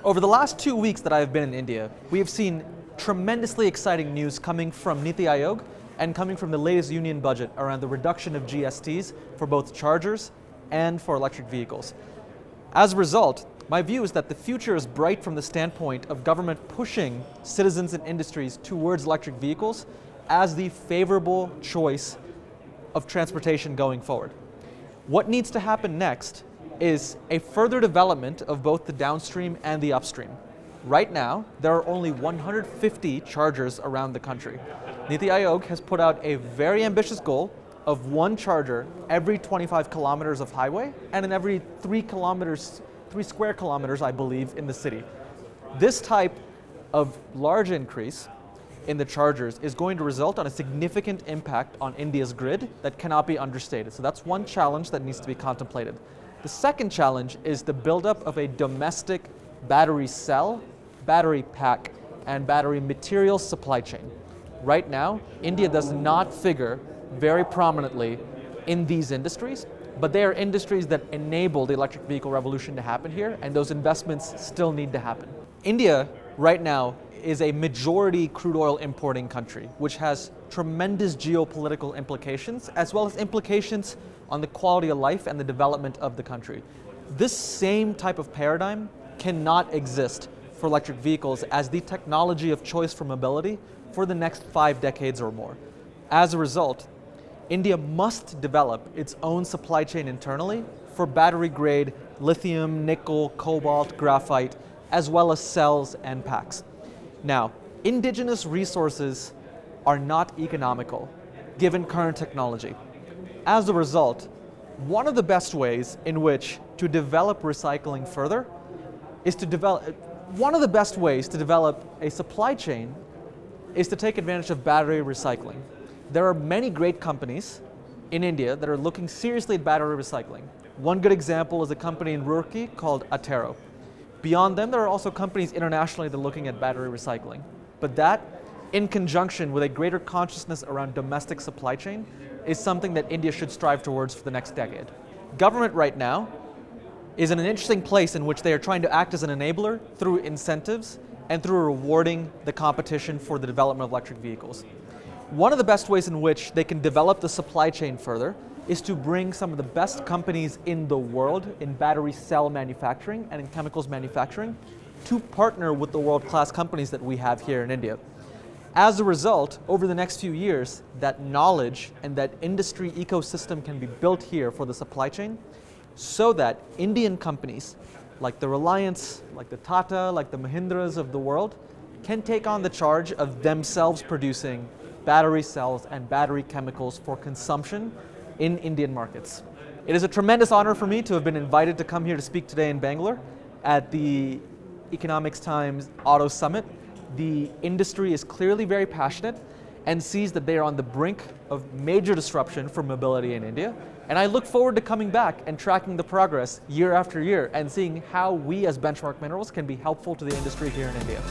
Over the last 2 weeks that I have been in India, we have seen tremendously exciting news coming from Niti Aayog and coming from the latest union budget around the reduction of GSTs for both chargers and for electric vehicles. As a result, my view is that the future is bright from the standpoint of government pushing citizens and industries towards electric vehicles as the favorable choice of transportation going forward. What needs to happen next is a further development of both the downstream and the upstream. Right now, there are only 150 chargers around the country. Niti Aayog has put out a very ambitious goal of one charger every 25 kilometers of highway and in every 3 square kilometers, I believe, in the city. This type of large increase in the chargers is going to result on a significant impact on India's grid that cannot be understated. So that's one challenge that needs to be contemplated. The second challenge is the buildup of a domestic battery cell, battery pack, and battery material supply chain. Right now, India does not figure very prominently in these industries, but they are industries that enable the electric vehicle revolution to happen here, and those investments still need to happen. India, right now, is a majority crude oil importing country, which has tremendous geopolitical implications, as well as implications on the quality of life and the development of the country. This same type of paradigm cannot exist for electric vehicles as the technology of choice for mobility for the next 5 decades or more. As a result, India must develop its own supply chain internally for battery-grade lithium, nickel, cobalt, graphite, as well as cells and packs. Now, indigenous resources are not economical, given current technology. As a result, one of the best ways in which to develop recycling further is to develop a supply chain is to take advantage of battery recycling. There are many great companies in India that are looking seriously at battery recycling. One good example is a company in Roorkee called Attero. Beyond them, there are also companies internationally that are looking at battery recycling. But that, in conjunction with a greater consciousness around domestic supply chain, is something that India should strive towards for the next decade. Government right now is in an interesting place in which they are trying to act as an enabler through incentives and through rewarding the competition for the development of electric vehicles. One of the best ways in which they can develop the supply chain further is to bring some of the best companies in the world in battery cell manufacturing and in chemicals manufacturing to partner with the world-class companies that we have here in India. As a result, over the next few years, that knowledge and that industry ecosystem can be built here for the supply chain so that Indian companies like the Reliance, like the Tata, like the Mahindras of the world can take on the charge of themselves producing battery cells and battery chemicals for consumption in Indian markets. It is a tremendous honor for me to have been invited to come here to speak today in Bangalore at the Economics Times Auto Summit. The industry is clearly very passionate and sees that they are on the brink of major disruption for mobility in India. And I look forward to coming back and tracking the progress year after year and seeing how we as Benchmark Minerals can be helpful to the industry here in India.